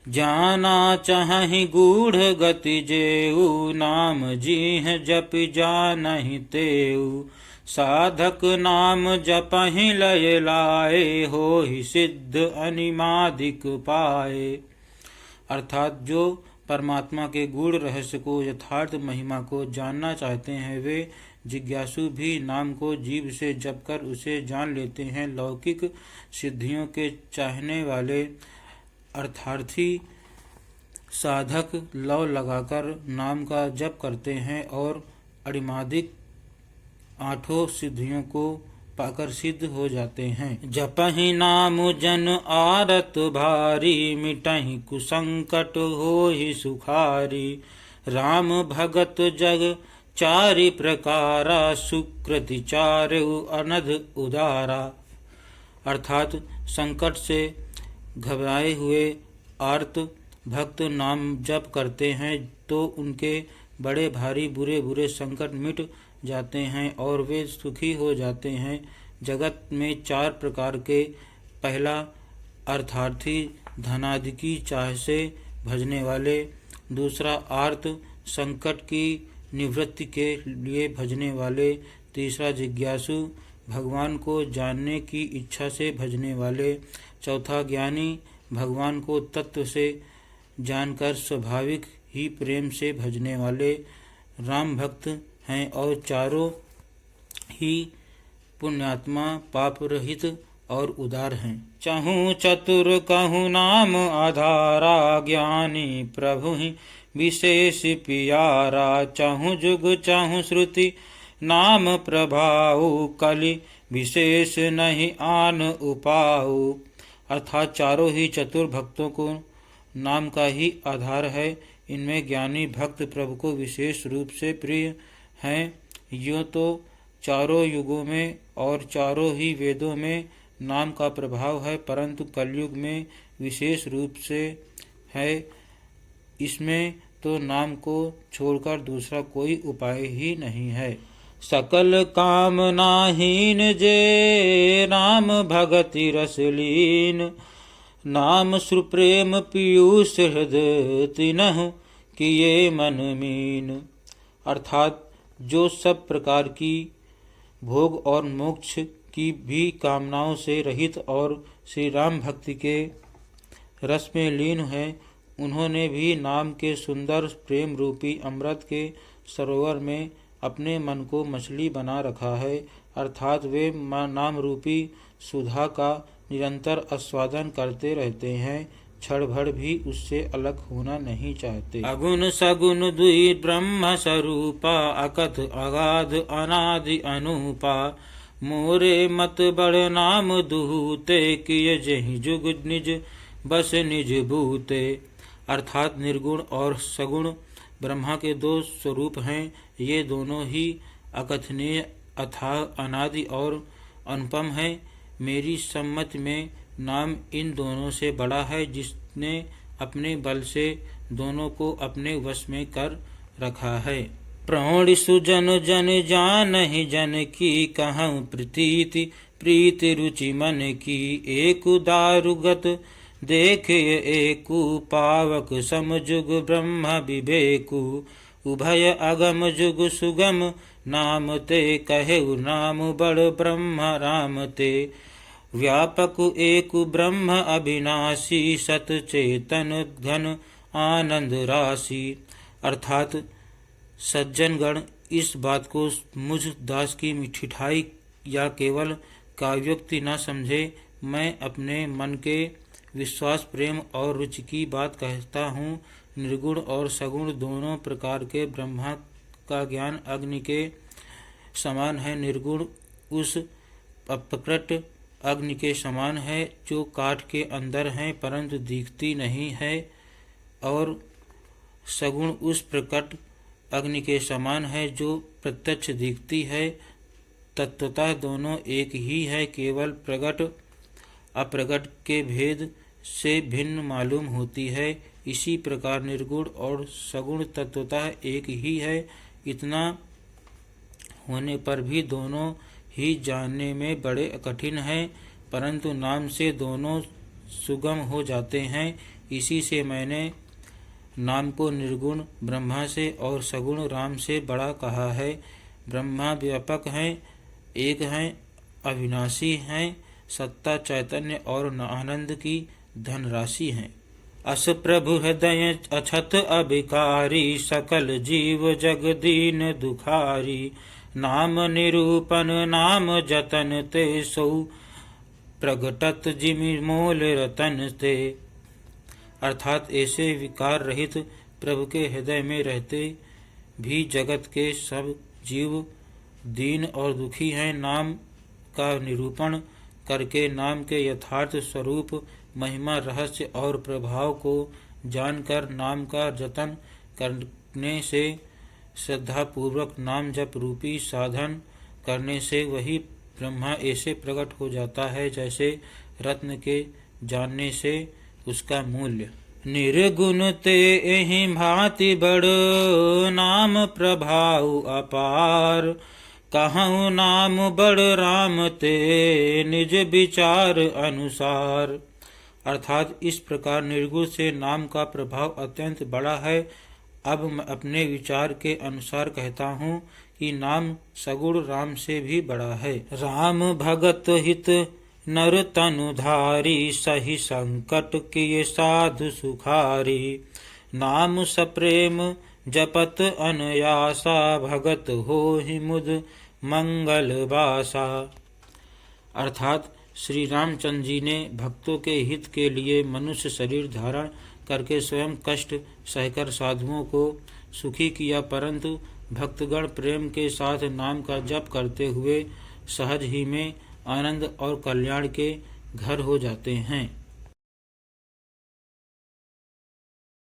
जाना चाहि गूढ़ गति जेऊ, नाम जीह जप जानहि तेऊ। साधक नाम जपहि लय लाए, होहि सिद्ध अनिमादिक पाए। अर्थात जो परमात्मा के गूढ़ रहस्य को, यथार्थ महिमा को जानना चाहते हैं, वे जिज्ञासु भी नाम को जीभ से जप कर उसे जान लेते हैं। लौकिक सिद्धियों के चाहने वाले अर्थार्थी साधक लव लगाकर नाम का जप करते हैं और अणिमादिक आठों सिद्धियों को पाकर सिद्ध हो जाते हैं। जपहि नाम जन आरत भारी, मिटहि कुसंकट होहि सुखारी। राम भगत जग चारि प्रकारा, सुकृति चारु अनध उदारा। अर्थात संकट से घबराए हुए आर्त भक्त नाम जप करते हैं तो उनके बड़े भारी बुरे बुरे संकट मिट जाते हैं और वे सुखी हो जाते हैं। जगत में चार प्रकार के, पहला अर्थार्थी धनादि की चाह से भजने वाले, दूसरा आर्त संकट की निवृत्ति के लिए भजने वाले, तीसरा जिज्ञासु भगवान को जानने की इच्छा से भजने वाले, चौथा ज्ञानी भगवान को तत्व से जानकर स्वाभाविक ही प्रेम से भजने वाले राम भक्त हैं, और चारों ही पुण्यात्मा पाप रहित और उदार हैं। चाहूँ चतुर कहूँ नाम आधारा, ज्ञानी प्रभु ही विशेष पियारा। चाहूँ जुग चाहूँ श्रुति नाम प्रभाऊ, कलि विशेष नहीं आन उपाऊ। अर्थात चारों ही चतुर भक्तों को नाम का ही आधार है। इनमें ज्ञानी भक्त प्रभु को विशेष रूप से प्रिय हैं। यूँ तो चारों युगों में और चारों ही वेदों में नाम का प्रभाव है, परंतु कलयुग में विशेष रूप से है। इसमें तो नाम को छोड़कर दूसरा कोई उपाय ही नहीं है। सकल कामनाहीन जे, नाम भगति रसलीन। नाम सुप्रेम पीयूष हृदय, तिनहु किए मन मीन। अर्थात जो सब प्रकार की भोग और मोक्ष की भी कामनाओं से रहित और श्री राम भक्ति के रस में लीन है, उन्होंने भी नाम के सुंदर प्रेम रूपी अमृत के सरोवर में अपने मन को मछली बना रखा है। अर्थात वे नाम रूपी सुधा का निरंतर आस्वादन करते रहते हैं, क्षण भर भी उससे अलग होना नहीं चाहते। अगुण सगुण दुई ब्रह्म स्वरूपा, अकथ अगाध अनादि अनूपा। मोरे मत बड़ नाम दुहूते, किय जहि जुग निज बस निज भूते। अर्थात निर्गुण और सगुण ब्रह्मा के दो स्वरूप हैं। ये दोनों ही अकथनीय, अथाह, अनादि और अनुपम है। मेरी सम्मति में नाम इन दोनों से बड़ा है, जिसने अपने बल से दोनों को अपने वश में कर रखा है। प्रौढ़ सुजन जन जानहि जन की, कहूँ प्रीति प्रीति रुचि मन की। एक दारुगत देखे एकु, पावक समजुग ब्रह्म विवेकु। उभय अगम जुग सुगम, नाम ते कहेउ नाम बड़ ब्रह्म राम ते। व्यापक एक ब्रह्म अविनाशी, सत चेतन घन आनंद राशि। अर्थात सज्जनगण इस बात को मुझ दास की ठिठाई या केवल काव्योक्ति न समझे। मैं अपने मन के विश्वास, प्रेम और रुचि की बात कहता हूँ। निर्गुण और सगुण दोनों प्रकार के ब्रह्मा का ज्ञान अग्नि के समान है। निर्गुण उस अप्रकट अग्नि के समान है जो काठ के अंदर है परंतु दिखती नहीं है, और सगुण उस प्रकट अग्नि के समान है जो प्रत्यक्ष दिखती है। तत्वतः दोनों एक ही है, केवल प्रकट अप्रकट के भेद से भिन्न मालूम होती है। इसी प्रकार निर्गुण और सगुण तत्वतः एक ही है। इतना होने पर भी दोनों ही जानने में बड़े कठिन हैं, परंतु नाम से दोनों सुगम हो जाते हैं। इसी से मैंने नाम को निर्गुण ब्रह्मा से और सगुण राम से बड़ा कहा है। ब्रह्मा व्यापक हैं, एक हैं, अविनाशी हैं, सत्ता चैतन्य और आनंद की धनराशि हैं। अस प्रभु हृदय अछत अभिकारी, सकल जीव जग दीन दुखारी। नाम निरूपण नाम जतन ते, सौ प्रगटत जिमि मोल रतन ते। अर्थात ऐसे विकार रहित प्रभु के हृदय में रहते भी जगत के सब जीव दीन और दुखी हैं। नाम का निरूपण करके नाम के यथार्थ स्वरूप, महिमा, रहस्य और प्रभाव को जानकर नाम का जतन करने से, श्रद्धापूर्वक नाम जप रूपी साधन करने से वही ब्रह्मा ऐसे प्रकट हो जाता है जैसे रत्न के जानने से उसका मूल्य। निर्गुण ते एहि भांति बड़, नाम प्रभाव अपार। कहूँ नाम बड़ राम ते, निज विचार अनुसार। अर्थात इस प्रकार निर्गुण से नाम का प्रभाव अत्यंत बड़ा है। अब मैं अपने विचार के अनुसार कहता हूँ कि नाम सगुण राम से भी बड़ा है। राम भगत हित नर तनुधारी, सही संकट किए साधु सुखारी। नाम सप्रेम जपत अनयासा, भगत होहि मुद मंगल बासा। अर्थात श्री रामचंद्र जी ने भक्तों के हित के लिए मनुष्य शरीर धारण करके स्वयं कष्ट सहकर साधुओं को सुखी किया, परंतु भक्तगण प्रेम के साथ नाम का जप करते हुए सहज ही में आनंद और कल्याण के घर हो जाते हैं।